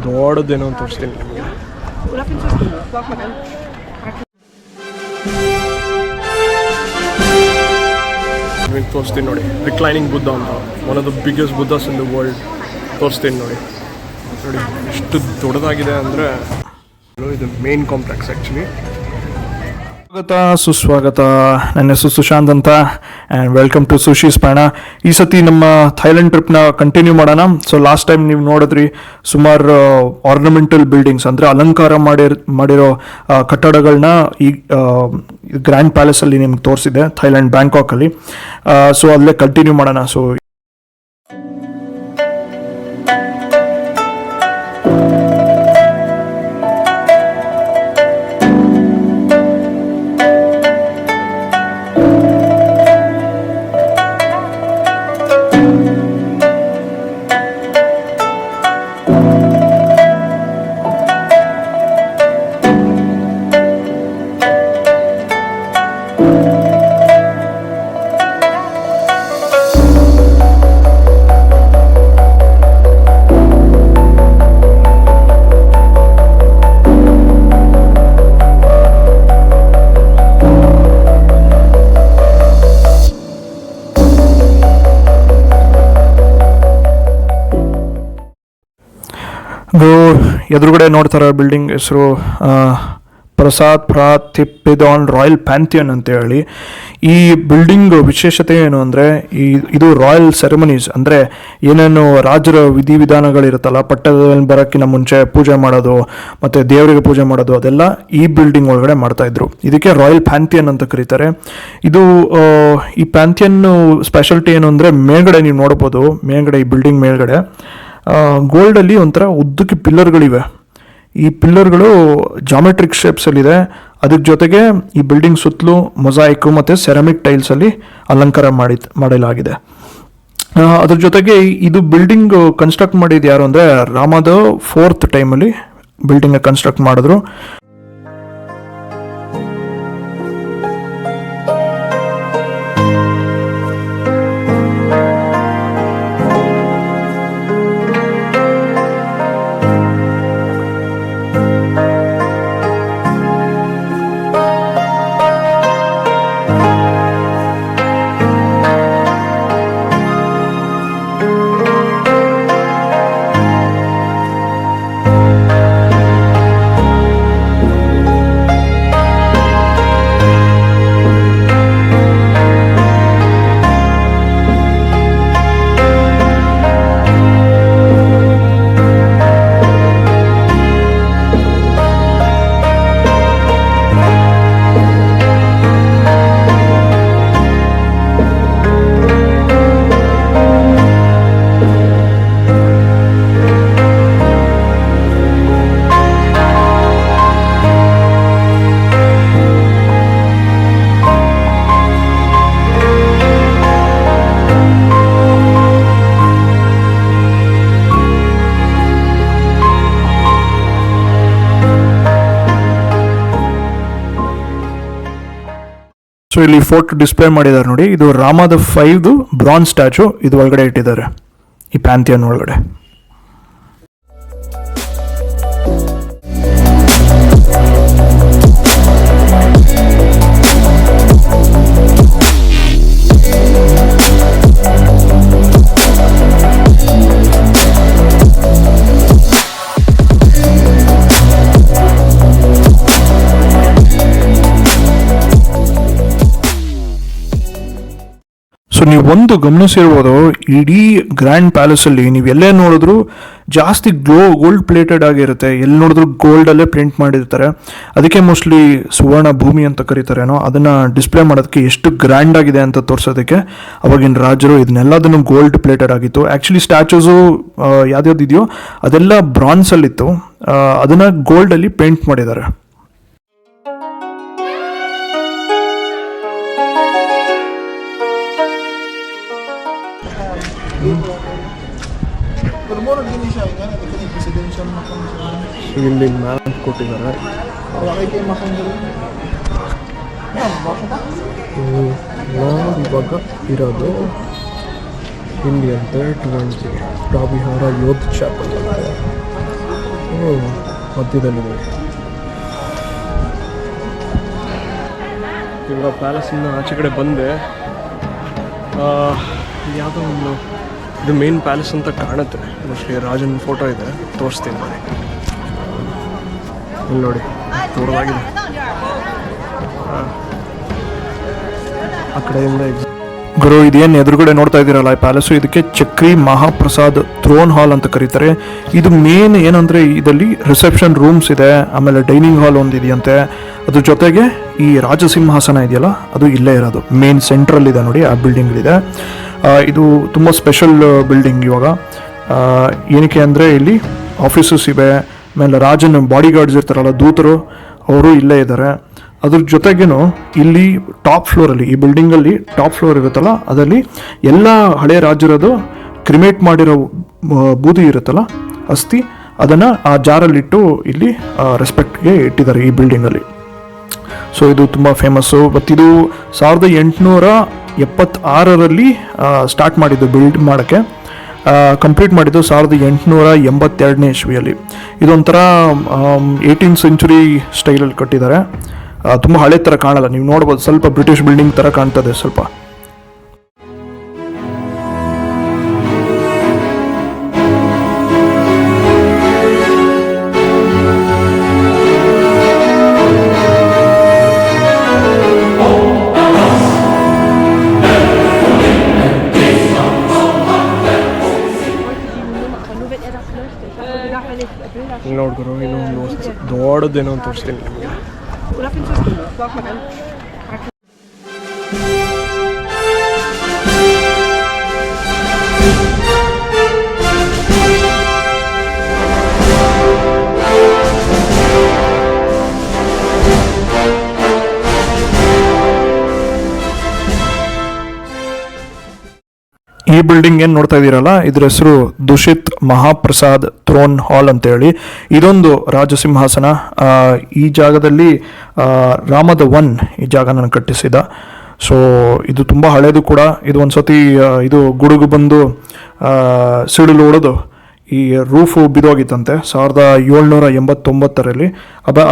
ದೊಡ್ಡದೇನೋ ಅಂತ ತೋರಿಸ್ತೀನಿ ನಿಮಗೆ. ನಿಮಗೆ ತೋರಿಸ್ತೀನಿ ನೋಡಿ, ರಿಕ್ಲೈನಿಂಗ್ ಬುದ್ಧ ಅಂತ, one of the biggest Buddhas in the world. ತೋರಿಸ್ತೀನಿ ನೋಡಿ ಎಷ್ಟು ದೊಡ್ಡದಾಗಿದೆ ಅಂದರೆ. ಇದು ಮೇನ್ ಕಾಂಪ್ಲೆಕ್ಸ್ ಆ್ಯಕ್ಚುಲಿ. ಸುಸ್ವಾಗತ. ನನ್ನ ಹೆಸರು ಸುಶಾಂತ್ ಅಂತ ಆ್ಯಂಡ್ ವೆಲ್ಕಮ್ ಟು ಸುಶೀಸ್ ಪಯಣ. ಈ ಸತಿ ನಮ್ಮ ಥೈಲ್ಯಾಂಡ್ ಟ್ರಿಪ್ನ ಕಂಟಿನ್ಯೂ ಮಾಡೋಣ. ಸೊ ಲಾಸ್ಟ್ ಟೈಮ್ ನೀವು ನೋಡಿದ್ರಿ ಸುಮಾರು ಆರ್ನಮೆಂಟಲ್ ಬಿಲ್ಡಿಂಗ್ಸ್ ಅಂದರೆ ಅಲಂಕಾರ ಮಾಡಿರೋ ಕಟ್ಟಡಗಳನ್ನ ಈ ಗ್ರ್ಯಾಂಡ್ ಪ್ಯಾಲೇಸಲ್ಲಿ ನಿಮ್ಗೆ ತೋರಿಸಿದೆ ಥೈಲ್ಯಾಂಡ್ ಬ್ಯಾಂಕಾಕಲ್ಲಿ. ಸೊ ಅಲ್ಲೇ ಕಂಟಿನ್ಯೂ ಮಾಡೋಣ. ಸೊ ಎದುರುಗಡೆ ನೋಡ್ತಾರೆ ಬಿಲ್ಡಿಂಗ್ ಹೆಸರು ಪ್ರಸಾದ್ ಪ್ರಾತಿಪಿದಾನ್ ರಾಯಲ್ ಪ್ಯಾಂಥಿಯನ್ ಅಂತ ಹೇಳಿ. ಈ ಬಿಲ್ಡಿಂಗ್ ವಿಶೇಷತೆ ಏನು ಅಂದರೆ ಇದು ರಾಯಲ್ ಸೆರೆಮನೀಸ್ ಅಂದರೆ ಏನೇನು ರಾಜರ ವಿಧಿವಿಧಾನಗಳಿರುತ್ತಲ್ಲ, ಪಟ್ಟದಲ್ಲಿ ಬರೋಕ್ಕಿಂತ ಮುಂಚೆ ಪೂಜೆ ಮಾಡೋದು ಮತ್ತು ದೇವರಿಗೆ ಪೂಜೆ ಮಾಡೋದು ಅದೆಲ್ಲ ಈ ಬಿಲ್ಡಿಂಗ್ ಒಳಗಡೆ ಮಾಡ್ತಾಯಿದ್ರು. ಇದಕ್ಕೆ ರಾಯಲ್ ಪ್ಯಾಂಥಿಯನ್ ಅಂತ ಕರೀತಾರೆ. ಇದು ಈ ಪ್ಯಾಂಥಿಯನ್ ಸ್ಪೆಷಾಲಿಟಿ ಏನು ಅಂದರೆ ಮೇಲ್ಗಡೆ ನೀವು ನೋಡ್ಬೋದು, ಮೇಲ್ಗಡೆ ಈ ಬಿಲ್ಡಿಂಗ್ ಮೇಲ್ಗಡೆ ಗೋಲ್ಡಲ್ಲಿ ಒಂಥರ ಉದ್ದಕ್ಕೆ ಪಿಲ್ಲರ್ಗಳಿವೆ. ಈ ಪಿಲ್ಲರ್ಗಳು ಜಾಮೆಟ್ರಿಕ್ ಶೇಪ್ಸಲ್ಲಿದೆ. ಅದಕ್ಕೆ ಜೊತೆಗೆ ಈ ಬಿಲ್ಡಿಂಗ್ ಸುತ್ತಲೂ ಮೊಸಾಯಿಕ್ ಮತ್ತು ಸೆರಾಮಿಕ್ ಟೈಲ್ಸಲ್ಲಿ ಅಲಂಕಾರ ಮಾಡಲಾಗಿದೆ. ಅದ್ರ ಜೊತೆಗೆ ಇದು ಬಿಲ್ಡಿಂಗ್ ಕನ್ಸ್ಟ್ರಕ್ಟ್ ಮಾಡಿದ್ದು ಯಾರು ಅಂದರೆ ರಾಮದ 4th ಟೈಮಲ್ಲಿ ಬಿಲ್ಡಿಂಗ್ ಕನ್ಸ್ಟ್ರಕ್ಟ್ ಮಾಡಿದ್ರು. ಸೊ ಇಲ್ಲಿ ಫೋಟೋ ಡಿಸ್ಪ್ಲೇ ಮಾಡಿದ್ದಾರೆ ನೋಡಿ, ಇದು ರಾಮದ 5 ಬ್ರಾನ್ಸ್ ಸ್ಟ್ಯಾಚು ಇದು ಒಳಗಡೆ ಇಟ್ಟಿದ್ದಾರೆ ಈ ಪ್ಯಾಂಥಿಯನ್ ಒಳಗಡೆ. ಸೊ ನೀವು ಒಂದು ಗಮನಿಸಿರ್ಬೋದು, ಇಡೀ ಗ್ರ್ಯಾಂಡ್ ಪ್ಯಾಲೇಸಲ್ಲಿ ನೀವು ಎಲ್ಲೇ ನೋಡಿದ್ರು ಜಾಸ್ತಿ ಗೋಲ್ಡ್ ಪ್ಲೇಟೆಡ್ ಆಗಿರುತ್ತೆ. ಎಲ್ಲಿ ನೋಡಿದ್ರು ಗೋಲ್ಡಲ್ಲೇ ಪ್ರಿಂಟ್ ಮಾಡಿರ್ತಾರೆ. ಅದಕ್ಕೆ ಮೋಸ್ಟ್ಲಿ ಸುವರ್ಣ ಭೂಮಿ ಅಂತ ಕರೀತಾರೇನೋ. ಅದನ್ನು ಡಿಸ್ಪ್ಲೇ ಮಾಡೋದಕ್ಕೆ ಎಷ್ಟು ಗ್ರ್ಯಾಂಡ್ ಆಗಿದೆ ಅಂತ ತೋರಿಸೋದಕ್ಕೆ ಅವಾಗಿನ ರಾಜರು ಇದನ್ನೆಲ್ಲದನ್ನು ಗೋಲ್ಡ್ ಪ್ಲೇಟೆಡ್ ಆಗಿತ್ತು. ಆ್ಯಕ್ಚುಲಿ ಸ್ಟ್ಯಾಚೂಸು ಯಾವ್ದ್ಯಾವ್ದು ಇದೆಯೋ ಅದೆಲ್ಲ ಬ್ರಾನ್ಸಲ್ಲಿತ್ತು, ಅದನ್ನು ಗೋಲ್ಡಲ್ಲಿ ಪೇಂಟ್ ಮಾಡಿದ್ದಾರೆ. ಇಲ್ಲಿ ಮ್ಯಾಪ್ ಕೊಟ್ಟಿದ್ದಾರೆ. ಇವಾಗ ಇರೋದು ಇಲ್ಲಿ ಅಂತ 20 ಪ್ರಾವಿಹಾರ ಯೋಧ್ ಚಾಪಲ್. ಮಧ್ಯದಲ್ಲಿದೆ. ಇವಾಗ ಪ್ಯಾಲೇಸಿಂದ ಆಚೆ ಕಡೆ ಬಂದೆ. ಯಾವುದೋ ಒಂದು ಇದು ಮೇನ್ ಪ್ಯಾಲೇಸ್ ಅಂತ ಕಾಣುತ್ತೆ. ಮೋಸ್ಟ್ಲಿ ರಾಜನ ಫೋಟೋ ಇದೆ, ತೋರಿಸ್ತೀನಿ ನೋಡಿ. ಇಲ್ಲಿ ನೋಡಿ, ದೂರವಾಗಿದೆ. ಆ ಕಡೆಯಿಂದ ಗುರು, ಇದೇನು ಎದುರುಗಡೆ ನೋಡ್ತಾ ಇದ್ದೀರಲ್ಲ ಈ ಪ್ಯಾಲೇಸು, ಇದಕ್ಕೆ ಚಕ್ರಿ ಮಹಾಪ್ರಸಾದ್ ಥ್ರೋನ್ ಹಾಲ್ ಅಂತ ಕರೀತಾರೆ. ಇದು ಮೇನ್ ಏನಂದರೆ ಇದರಲ್ಲಿ ರಿಸೆಪ್ಷನ್ ರೂಮ್ಸ್ ಇದೆ, ಆಮೇಲೆ ಡೈನಿಂಗ್ ಹಾಲ್ ಒಂದು ಇದೆಯಂತೆ. ಅದ್ರ ಜೊತೆಗೆ ಈ ರಾಜಸಿಂಹಾಸನ ಇದೆಯಲ್ಲ ಅದು ಇಲ್ಲೇ ಇರೋದು, ಮೇನ್ ಸೆಂಟ್ರಲ್ ಇದೆ ನೋಡಿ, ಆ ಬಿಲ್ಡಿಂಗ್ಲಿದೆ. ಇದು ತುಂಬ ಸ್ಪೆಷಲ್ ಬಿಲ್ಡಿಂಗ್. ಇವಾಗ ಏನಕ್ಕೆ ಅಂದರೆ ಇಲ್ಲಿ ಆಫೀಸಸ್ ಇವೆ, ಆಮೇಲೆ ರಾಜನ ಬಾಡಿ ಗಾರ್ಡ್ಸ್ ಇರ್ತಾರಲ್ಲ, ದೂತರು, ಅವರು ಇಲ್ಲೇ ಇದ್ದಾರೆ. ಅದ್ರ ಜೊತೆಗೇನು ಇಲ್ಲಿ ಟಾಪ್ ಫ್ಲೋರಲ್ಲಿ, ಈ ಬಿಲ್ಡಿಂಗಲ್ಲಿ ಟಾಪ್ ಫ್ಲೋರ್ ಇರುತ್ತಲ್ಲ, ಅದರಲ್ಲಿ ಎಲ್ಲ ಹಳೆ ರಾಜರದು ಕ್ರಿಮೇಟ್ ಮಾಡಿರೋ ಬೂದಿ ಇರುತ್ತಲ್ಲ, ಅಸ್ಥಿ, ಅದನ್ನು ಆ ಜಾರಲ್ಲಿಟ್ಟು ಇಲ್ಲಿ ರೆಸ್ಪೆಕ್ಟ್ಗೆ ಇಟ್ಟಿದ್ದಾರೆ ಈ ಬಿಲ್ಡಿಂಗಲ್ಲಿ. ಸೊ ಇದು ತುಂಬ ಫೇಮಸ್ಸು. ಮತ್ತು ಇದು 1876ರಲ್ಲಿ ಸ್ಟಾರ್ಟ್ ಮಾಡಿದ್ದು ಬಿಲ್ಡ್ ಮಾಡೋಕ್ಕೆ. ಕಂಪ್ಲೀಟ್ ಮಾಡಿದ್ದು 1882ನೇ ಇಸ್ವಿಯಲ್ಲಿ. ಇದೊಂಥರ 18th ಸೆಂಚುರಿ ಸ್ಟೈಲಲ್ಲಿ ಕಟ್ಟಿದ್ದಾರೆ. ತುಂಬ ಹಳೆ ಥರ ಕಾಣಲ್ಲ, ನೀವು ನೋಡ್ಬೋದು, ಸ್ವಲ್ಪ ಬ್ರಿಟಿಷ್ ಬಿಲ್ಡಿಂಗ್ ಥರ ಕಾಣ್ತದೆ ಸ್ವಲ್ಪ. ನೋಡ್ಗುರು, ಇನ್ನೊಂದು ದೊಡ್ಡದೇನೋ ಅಂತ ತೋರಿಸ್ತೀನಿ ನಿಮಗೆ. ಈ ಬಿಲ್ಡಿಂಗ್ ಏನು ನೋಡ್ತಾ ಇದ್ದೀರಲ್ಲ, ಇದ್ರ ಹೆಸರು ದುಷಿತ್ ಮಹಾಪ್ರಸಾದ್ ಥ್ರೋನ್ ಹಾಲ್ ಅಂತೇಳಿ. ಇದೊಂದು ರಾಜಸಿಂಹಾಸನ. ಈ ಜಾಗದಲ್ಲಿ ರಾಮದ ಒನ್ ಈ ಜಾಗನ ಕಟ್ಟಿಸಿದ. ಸೊ ಇದು ತುಂಬ ಹಳೇದು ಕೂಡ. ಇದು ಒಂದು ಸತಿ ಇದು ಗುಡುಗು ಬಂದು ಸಿಡಿಲು ಹೊಡೆದು ಈ ರೂಫು ಬಿದೋಗಿತ್ತಂತೆ 1789ರಲ್ಲಿ.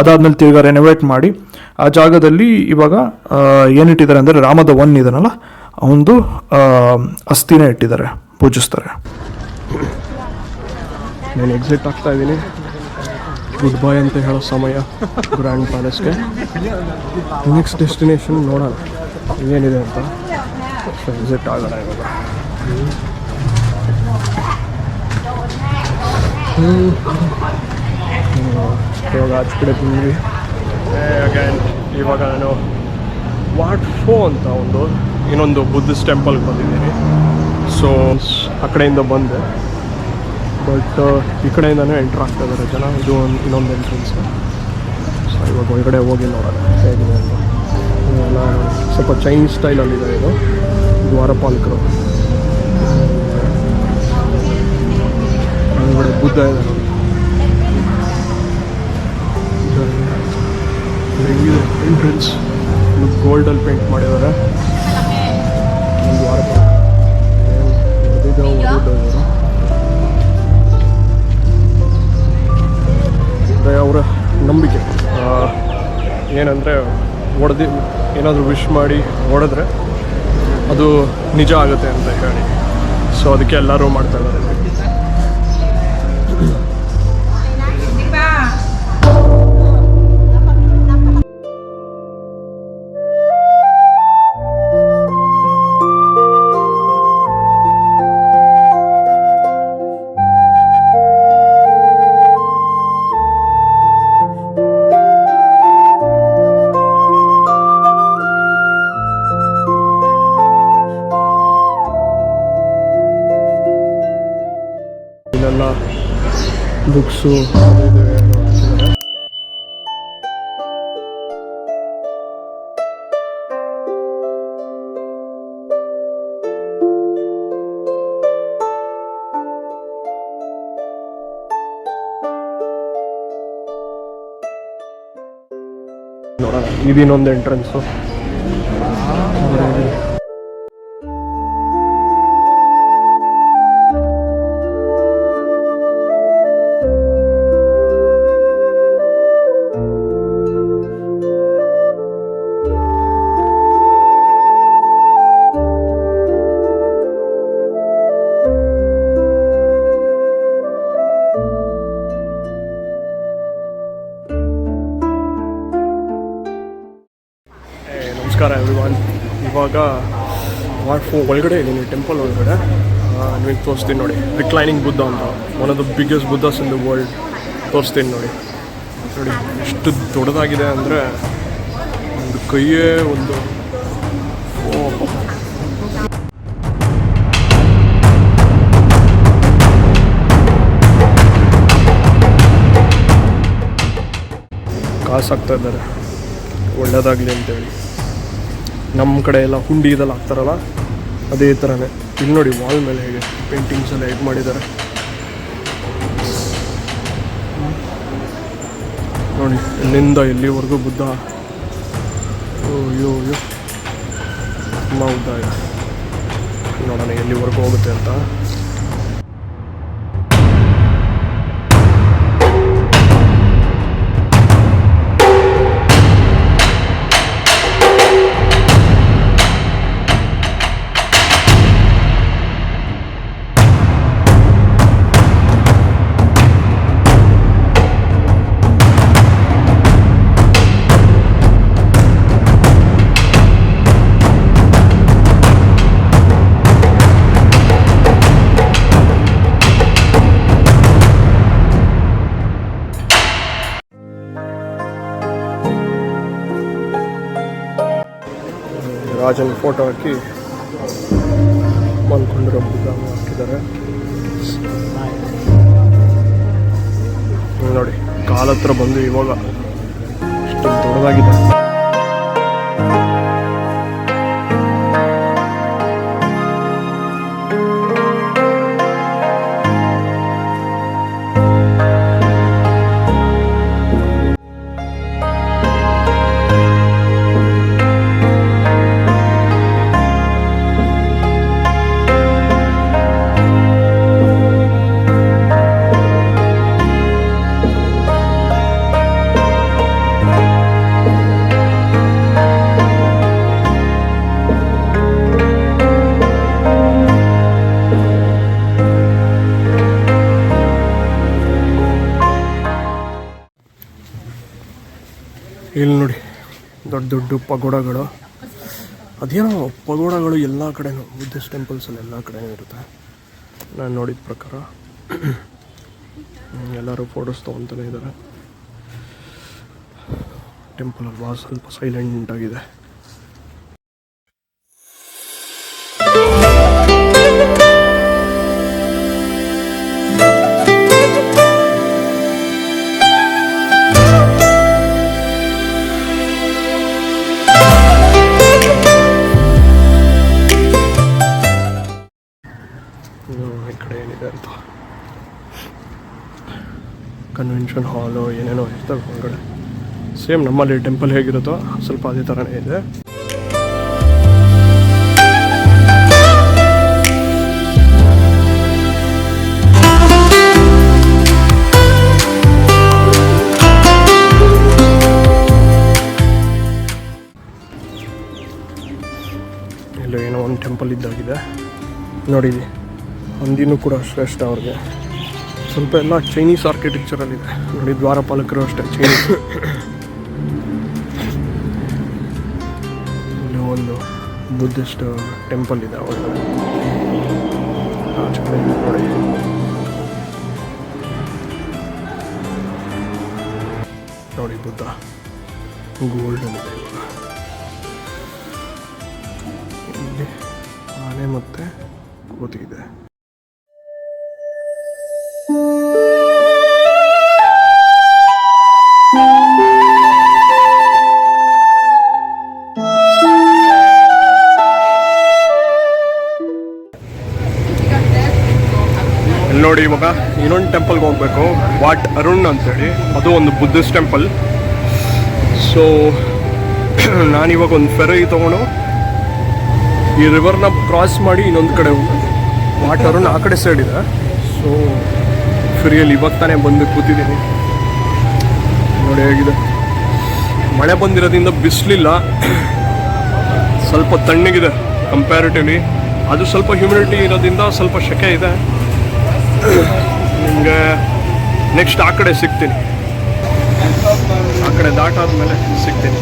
ಅದಾದ್ಮೇಲೆ ತಿರ್ಗಾ ರೆನೋವೇಟ್ ಮಾಡಿ ಆ ಜಾಗದಲ್ಲಿ ಇವಾಗ ಏನಿಟ್ಟಿದ್ದಾರೆ ಅಂದರೆ ರಾಮದ ಒನ್ ಇದನ್ನಲ್ಲ, ಒಂದು ಅಸ್ಥಿನ ಇಟ್ಟಿದ್ದಾರೆ, ಪೂಜಿಸ್ತಾರೆ. ನಾನು ಎಕ್ಸಿಟ್ ಆಗ್ತಾ ಇದ್ದೀನಿ. ಗುಡ್ ಬಾಯ್ ಅಂತ ಹೇಳೋ ಸಮಯ ಗ್ರ್ಯಾಂಡ್ ಪ್ಯಾಲೇಸ್ಗೆ. ನೆಕ್ಸ್ಟ್ ಡೆಸ್ಟಿನೇಷನ್ ನೋಡೋಣ ಏನಿದೆ ಅಂತ. ಎಕ್ಸಿಟ್ ಆಗೋಣ ಇವಾಗ. ಇವಾಗ ಆಚೆ ಕಡೆ ಬಂದ್ವಿ. ಅಗೇನ್ ಇವಾಗ ನಾನು ವಾಟ್ ಫೋ ಅಂತ ಇನ್ನೊಂದು ಬುದ್ಧಿಸ್ಟ್ ಟೆಂಪಲ್ಗೆ ಬಂದಿದ್ದೀನಿ. ಸೊ ಆ ಕಡೆಯಿಂದ ಬಂದೆ, ಬಟ್ ಈ ಕಡೆಯಿಂದನೇ ಎಂಟ್ರ್ ಆಗ್ತಾ ಇದ್ದಾರೆ ಜನ. ಇದು ಇನ್ನೊಂದು ಎಂಟ್ರೆನ್ಸ್. ಸೊ ಇವಾಗ ಒಳಗಡೆ ಹೋಗಿ ನೋಡೋಣ ಹೇಗಿದೆ ಅಂತ. ಎಲ್ಲ ಸ್ವಲ್ಪ ಚೈನೀಸ್ ಸ್ಟೈಲಲ್ಲಿದೆ. ಇದು ದ್ವಾರಪಾಲಕರು. ಒಳಗಡೆ ಬುದ್ಧ ಇದೆ ನೋಡಿ. ಹೆಂಗಿದೆ ಎಂಟ್ರೆನ್ಸ್, ಗೋಲ್ಡಲ್ಲಿ ಪೇಂಟ್ ಮಾಡಿದ್ದಾರೆ. ಅವರ ನಂಬಿಕೆ ಏನಂದರೆ, ಏನಾದರೂ ವಿಶ್ ಮಾಡಿ ಹೊಡೆದ್ರೆ ಅದು ನಿಜ ಆಗುತ್ತೆ ಅಂತ ಹೇಳಿ. ಸೊ ಅದಕ್ಕೆ ಎಲ್ಲರೂ ಮಾಡ್ತಾ ಇದ್ದಾರೆ. ಇಲ್ಲೆಲ್ಲ ಬುಕ್ಸು ನೋಡೋಣ. ಇದಿನ್ನೊಂದು ಎಂಟ್ರೆನ್ಸು. ನಮಸ್ಕಾರ ಎವ್ರಿವಾನ್. ಇವಾಗ ಒಳಗಡೆ ಇದ್ದೀನಿ, ಟೆಂಪಲ್ ಒಳಗಡೆ. ನಿಮಗೆ ತೋರಿಸ್ತೀನಿ ನೋಡಿ, ರಿಕ್ಲೈನಿಂಗ್ ಬುದ್ಧ ಅಂತ, one of the biggest Buddhas in the world. ತೋರಿಸ್ತೀನಿ ನೋಡಿ. ನೋಡಿ ಎಷ್ಟು ದೊಡ್ಡದಾಗಿದೆ ಅಂದರೆ ಒಂದು ಕೈಯೇ ಒಂದು ಕಾಸು ಹಾಕ್ತಾ ಇದ್ದಾರೆ ಒಳ್ಳೆಯದಾಗಲಿ ಅಂತೇಳಿ. ನಮ್ಮ ಕಡೆ ಎಲ್ಲ ಹುಂಡಿ ಇದೆಲ್ಲ ಹಾಕ್ತಾರಲ್ಲ ಅದೇ ಥರನೇ. ಇಲ್ಲಿ ನೋಡಿ ವಾಲ್ ಮೇಲೆ ಹೇಗೆ ಪೇಂಟಿಂಗ್ಸ್ ಎಲ್ಲ ಹೇಗೆ ಮಾಡಿದ್ದಾರೆ ನೋಡಿ. ಇಲ್ಲಿಂದ ಎಲ್ಲಿವರೆಗೂ ಬುದ್ಧ, ಅಯ್ಯೋ ಅಯ್ಯೋ ತುಂಬ ಉದ್ದ ಇದೆ. ನೋಡೋಣ ಎಲ್ಲಿವರೆಗೂ ಹೋಗುತ್ತೆ ಅಂತ. ರಾಜನ ಫೋಟೋ ಹಾಕಿ ಮಲ್ಕೊಂಡಿರೋ ಬುದ್ಧ ಹಾಕಿದ್ದಾರೆ ನೋಡಿ. ಕಾಲ ಹತ್ರ ಬಂದು ಇವಾಗ ಇಷ್ಟು ದೊಡ್ಡದಾಗಿದೆ. ಇಲ್ಲಿ ನೋಡಿ ದೊಡ್ಡ ದೊಡ್ಡ ಪಗೋಡಗಳು. ಅದೇನೋ ಪಗೋಡಗಳು ಎಲ್ಲ ಕಡೆನೂ, ಬುದ್ಧಿಸ್ಟ್ ಟೆಂಪಲ್ಸಲ್ಲಿ ಎಲ್ಲ ಕಡೆನೂ ಇರುತ್ತೆ ನಾನು ನೋಡಿದ ಪ್ರಕಾರ. ಎಲ್ಲರೂ ಫೋಟೋಸ್ ತೊಗೊತಾನೆ ಇದ್ದಾರೆ. ಟೆಂಪಲ್ ಅಲ್ವಾ, ಸ್ವಲ್ಪ ಸೈಲೆಂಟ್ ಆಗಿದೆ. ಈ ಕಡೆ ಏನಿದೆ ಅಂತ ಕನ್ವೆನ್ಷನ್ ಹಾಲು ಏನೇನೋ ಇರ್ತವೆ ಹೊರಗಡೆ. ಸೇಮ್ ನಮ್ಮಲ್ಲಿ ಟೆಂಪಲ್ ಹೇಗಿರುತ್ತೋ ಸ್ವಲ್ಪ ಅದೇ ಥರನೇ ಇದೆ. ಎಲ್ಲೋ ಏನೋ ಒಂದು ಟೆಂಪಲ್ ಇದ್ದಾಗಿದೆ ನೋಡಿ. ಹಂದಿನೂ ಕೂಡ ಶ್ರೇಷ್ಠ ಅವ್ರಿಗೆ. ಸ್ವಲ್ಪ ಎಲ್ಲ ಚೈನೀಸ್ ಆರ್ಕಿಟೆಕ್ಚರಲ್ಲಿದೆ ನೋಡಿ. ದ್ವಾರಪಾಲಕರು ಅಷ್ಟೇ ಚೈನೀಸ್. ಇಲ್ಲಿ ಒಂದು ಬುದ್ಧಿಸ್ಟ್ ಟೆಂಪಲ್ ಇದೆ ಒಳಗಡೆ ನೋಡಿ. ನೋಡಿ ಬುದ್ಧ ಗೋಲ್ಡನ್ ಇದೆ. ಇಲ್ಲಿ ಆನೆ ಮತ್ತು ಕೋತಿ ಇದೆ. ನೋಡಿ ಇವಾಗ ಇನ್ನೊಂದು ಟೆಂಪಲ್ಗೆ ಹೋಗಬೇಕು, ವಾಟ್ ಅರುಣ್ ಅಂತೇಳಿ. ಅದು ಒಂದು ಬುದ್ಧಿಸ್ಟ್ ಟೆಂಪಲ್. ಸೊ ನಾನಿವಾಗ ಒಂದು ಫೆರಿ ತೊಗೊಂಡು ಈ ರಿವರ್ನ ಕ್ರಾಸ್ ಮಾಡಿ ಇನ್ನೊಂದು ಕಡೆ ಹೋಗ್ಬೇಕು. ವಾಟ್ ಅರುಣ್ ಆ ಕಡೆ ಸೈಡ್ ಇದೆ. ಸೊ ಫೆರಿಯಲ್ಲಿ ಇವಾಗ ತಾನೇ ಬಂದು ಕೂತಿದ್ದೀನಿ ನೋಡಿ. ಹೇಗಿದೆ, ಮಳೆ ಬಂದಿರೋದ್ರಿಂದ ಬಿಸಿಲಿಲ್ಲ, ಸ್ವಲ್ಪ ತಣ್ಣಗಿದೆ ಕಂಪ್ಯಾರಿಟಿವ್ಲಿ. ಅದು ಸ್ವಲ್ಪ ಹ್ಯೂಮಿಡಿಟಿ ಇರೋದ್ರಿಂದ ಸ್ವಲ್ಪ ಶೆಕೆ ಇದೆ. ನಿಮಗೆ ನೆಕ್ಸ್ಟ್ ಆ ಕಡೆ ಸಿಗ್ತೀನಿ, ಆ ಕಡೆ ದಾಟಾದ್ಮೇಲೆ ಸಿಗ್ತೀನಿ.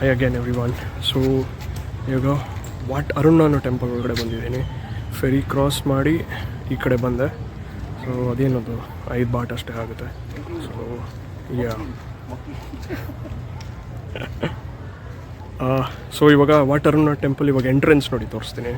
Hi again everyone. ಸೊ ಇವಾಗ ವಾಟ್ ಅರುಣ ಅನ್ನೋ ಟೆಂಪಲ್ ಒಳಗಡೆ ಬಂದಿದ್ದೀನಿ. ಫೆರಿ ಕ್ರಾಸ್ ಮಾಡಿ ಈ ಕಡೆ ಬಂದೆ. ಸೊ ಅದೇನದು 5 ಬಾಟ್ ಅಷ್ಟೇ ಆಗುತ್ತೆ. ಸೊ ಯಾ ಸೊ ಇವಾಗ ವಾಟ್ ಅರುಣ ಟೆಂಪಲ್ ಇವಾಗ ಎಂಟ್ರೆನ್ಸ್ ನೋಡಿ ತೋರಿಸ್ತೀನಿ.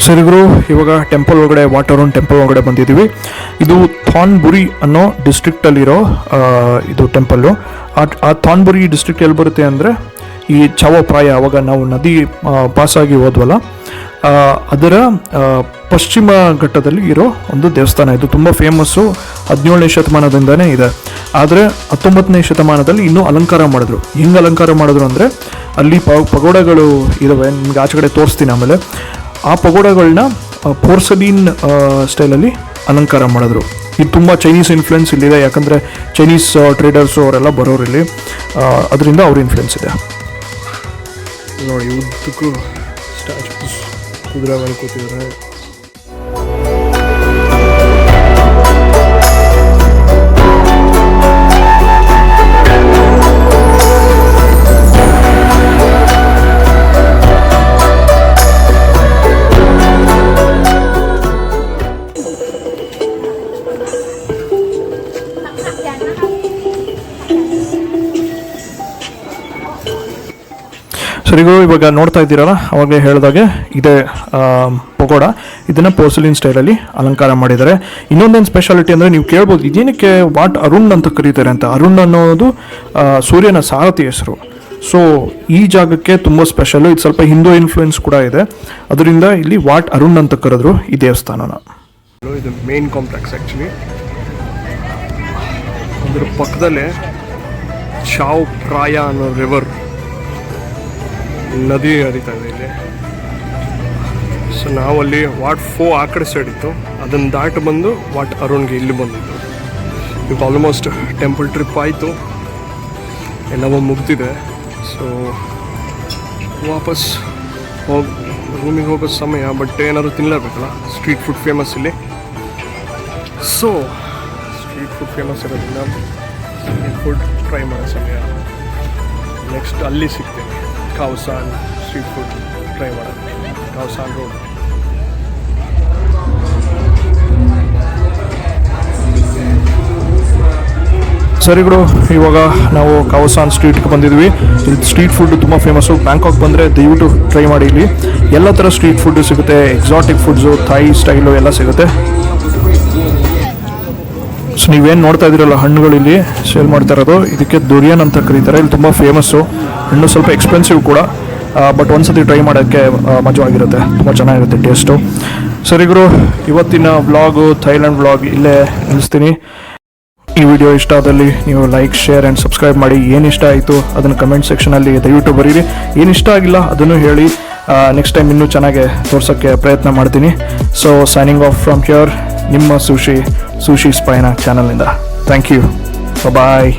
ಸರಿಗುರು, ಇವಾಗ ಟೆಂಪಲ್ ಒಳಗಡೆ ವಾಟ್ ಅರುಣ್ ಟೆಂಪಲ್ ಒಳಗಡೆ ಬಂದಿದ್ದೀವಿ. ಇದು ಥಾನ್ಬುರಿ ಅನ್ನೋ ಡಿಸ್ಟ್ರಿಕ್ಟಲ್ಲಿರೋ ಇದು ಟೆಂಪಲ್ಲು. ಆ ಥಾನ್ಬುರಿ ಡಿಸ್ಟ್ರಿಕ್ಟ್ ಎಲ್ಲಿ ಬರುತ್ತೆ ಅಂದರೆ ಈ ಚಾವಪ್ರಾಯ, ಅವಾಗ ನಾವು ನದಿ ಪಾಸಾಗಿ ಹೋದ್ವಲ್ಲ, ಅದರ ಪಶ್ಚಿಮ ಘಟ್ಟದಲ್ಲಿ ಇರೋ ಒಂದು ದೇವಸ್ಥಾನ. ಇದು ತುಂಬ ಫೇಮಸ್ಸು, 17ನೇ ಶತಮಾನದಿಂದನೇ ಇದೆ. ಆದರೆ 19ನೇ ಶತಮಾನದಲ್ಲಿ ಇನ್ನೂ ಅಲಂಕಾರ ಮಾಡಿದ್ರು. ಹೆಂಗೆ ಅಲಂಕಾರ ಮಾಡಿದ್ರು ಅಂದರೆ ಅಲ್ಲಿ ಪಗೋಡಗಳು ಇದ್ದಾವೆ, ನಿಮ್ಗೆ ಆಚೆ ಕಡೆ ತೋರಿಸ್ತೀನಿ ಆಮೇಲೆ. ಆ ಪಗೋಡಗಳನ್ನ ಪೋರ್ಸಲೀನ್ ಸ್ಟೈಲಲ್ಲಿ ಅಲಂಕಾರ ಮಾಡಿದ್ರು. ಇದು ತುಂಬ ಚೈನೀಸ್ ಇನ್ಫ್ಲುಯೆನ್ಸ್ ಇಲ್ಲಿದೆ, ಯಾಕಂದರೆ ಚೈನೀಸ್ ಟ್ರೇಡರ್ಸು ಅವರೆಲ್ಲ ಬರೋರು ಇಲ್ಲಿ, ಅದರಿಂದ ಅವ್ರ ಇನ್ಫ್ಲುಯೆನ್ಸ್ ಇದೆ ನೋಡಿ. ಉದ್ದಕ್ಕೂ ಸ್ಟ್ಯಾಚೂಸ್ ಕುದುರೆ ಮೇಲೆ ಕೂತಿದ್ದಾರೆ. ಸರಿಗೂ, ಇವಾಗ ನೋಡ್ತಾ ಇದ್ದೀರಲ್ಲ, ಅವಾಗಲೇ ಹೇಳಿದಾಗೆ ಇದೆ ಪಗೋಡ. ಇದನ್ನು ಪೋರ್ಸಲಿನ್ ಸ್ಟೈಲಲ್ಲಿ ಅಲಂಕಾರ ಮಾಡಿದ್ದಾರೆ. ಇನ್ನೊಂದೇನು ಸ್ಪೆಷಾಲಿಟಿ ಅಂದರೆ, ನೀವು ಕೇಳ್ಬೋದು ಇದೇನಕ್ಕೆ ವಾಟ್ ಅರುಣ್ ಅಂತ ಕರೀತಾರೆ ಅಂತ. ಅರುಣ್ ಅನ್ನೋದು ಸೂರ್ಯನ ಸಾರಥಿ ಹೆಸರು. ಸೊ ಈ ಜಾಗಕ್ಕೆ ತುಂಬ ಸ್ಪೆಷಲ್ಲು. ಇದು ಸ್ವಲ್ಪ ಹಿಂದೂ ಇನ್ಫ್ಲುಯೆನ್ಸ್ ಕೂಡ ಇದೆ, ಅದರಿಂದ ಇಲ್ಲಿ ವಾಟ್ ಅರುಣ್ ಅಂತ ಕರೆದ್ರು ಈ ದೇವಸ್ಥಾನನ. ಇದು ಮೇನ್ ಕಾಂಪ್ಲೆಕ್ಸ್ ಆ್ಯಕ್ಚುಲಿ. ಅದ್ರ ಪಕ್ಕದಲ್ಲೇ ಚಾವ್ ಪ್ರಾಯ ಅನ್ನೋ ರಿವರ್, ನದಿ ಹರಿತಾ ಇದೆ ಇಲ್ಲಿ. ಸೊ ನಾವಲ್ಲಿ ವಾಟ್ 4 ಆ ಕಡೆ ಸೈಡ್ ಇತ್ತು, ಅದನ್ನು ದಾಟಿ ಬಂದು ವಾಟ್ ಅರುಣ್ಗೆ ಇಲ್ಲಿ ಬಂದಿದ್ದು. ಈಗ ಆಲ್ಮೋಸ್ಟ್ ಟೆಂಪಲ್ ಟ್ರಿಪ್ ಆಯಿತು, ಎಲ್ಲವೂ ಮುಗ್ದಿದೆ. ಸೊ ವಾಪಸ್ ರೂಮಿಗೆ ಹೋಗೋ ಸಮಯ. ಬಟ್ ಏನಾದರೂ ತಿನ್ನಲೇಬೇಕಲ್ಲ, ಸ್ಟ್ರೀಟ್ ಫುಡ್ ಫೇಮಸ್ ಇಲ್ಲಿ. ಸೊ ಸ್ಟ್ರೀಟ್ ಫುಡ್ ಫೇಮಸ್ ಇರೋದ್ರಿಂದ ಸ್ಟ್ರೀಟ್ ಫುಡ್ ಟ್ರೈ ಮಾಡೋ ಸಮಯ. ನೆಕ್ಸ್ಟ್ ಅಲ್ಲಿ ಸಿಗ್ತೀನಿ, ಖಾವಸಾನ್ ಸ್ಟ್ರೀಟ್ ಫುಡ್ ಟ್ರೈ ಮಾಡೋದು, ಖಾವಸಾನ್ ರೋಡ್. ಸರಿಗಳು, ಇವಾಗ ನಾವು ಖಾವಸಾನ್ ಸ್ಟ್ರೀಟ್ಗೆ ಬಂದಿದ್ವಿ. ಇಲ್ಲಿ ಸ್ಟ್ರೀಟ್ ಫುಡ್ ತುಂಬ ಫೇಮಸ್ಸು. ಬ್ಯಾಂಕಾಕ್ ಬಂದರೆ ದಯವಿಟ್ಟು ಟ್ರೈ ಮಾಡಿ. ಇಲ್ಲಿ ಎಲ್ಲ ಥರ ಸ್ಟ್ರೀಟ್ ಫುಡ್ಡು ಸಿಗುತ್ತೆ, ಎಕ್ಸಾಟಿಕ್ ಫುಡ್ಸು, ಥಾಯ್ ಸ್ಟೈಲು ಎಲ್ಲ ಸಿಗುತ್ತೆ. ಸೊ ನೀವೇನು ನೋಡ್ತಾ ಇದ್ದೀರಲ್ಲ, ಹಣ್ಣುಗಳು ಇಲ್ಲಿ ಸೇಲ್ ಮಾಡ್ತಾ ಇರೋದು, ಇದಕ್ಕೆ ದುರಿಯನ್ ಅಂತ ಕರೀತಾರೆ. ಇಲ್ಲಿ ತುಂಬ ಫೇಮಸ್ಸು. ಹಣ್ಣು ಸ್ವಲ್ಪ ಎಕ್ಸ್ಪೆನ್ಸಿವ್ ಕೂಡ, ಬಟ್ ಒಂದ್ಸತಿ ಟ್ರೈ ಮಾಡೋಕ್ಕೆ ಮಜವಾಗಿರುತ್ತೆ, ತುಂಬ ಚೆನ್ನಾಗಿರುತ್ತೆ ಟೇಸ್ಟು. ಸರಿಗುರು, ಇವತ್ತಿನ ವ್ಲಾಗು, ಥೈಲ್ಯಾಂಡ್ ವ್ಲಾಗ್ ಇಲ್ಲೇ ನಿಲ್ಲಿಸ್ತೀನಿ. ಈ ವಿಡಿಯೋ ಇಷ್ಟ ಆದಲ್ಲಿ ನೀವು ಲೈಕ್, ಶೇರ್ ಆ್ಯಂಡ್ ಸಬ್ಸ್ಕ್ರೈಬ್ ಮಾಡಿ. ಏನು ಇಷ್ಟ ಆಯಿತು ಅದನ್ನು ಕಮೆಂಟ್ ಸೆಕ್ಷನಲ್ಲಿ ದಯವಿಟ್ಟು ಬರೀರಿ. ಏನು ಇಷ್ಟ ಆಗಿಲ್ಲ ಅದನ್ನು ಹೇಳಿ. ನೆಕ್ಸ್ಟ್ ಟೈಮ್ ಇನ್ನೂ ಚೆನ್ನಾಗಿ ತೋರ್ಸೋಕ್ಕೆ ಪ್ರಯತ್ನ ಮಾಡ್ತೀನಿ. So signing off from here, ನಿಮ್ಮ ಸುಶಿ ಸ್ಪೈನ ಚಾನಲ್ನಿಂದ. Thank you, bye.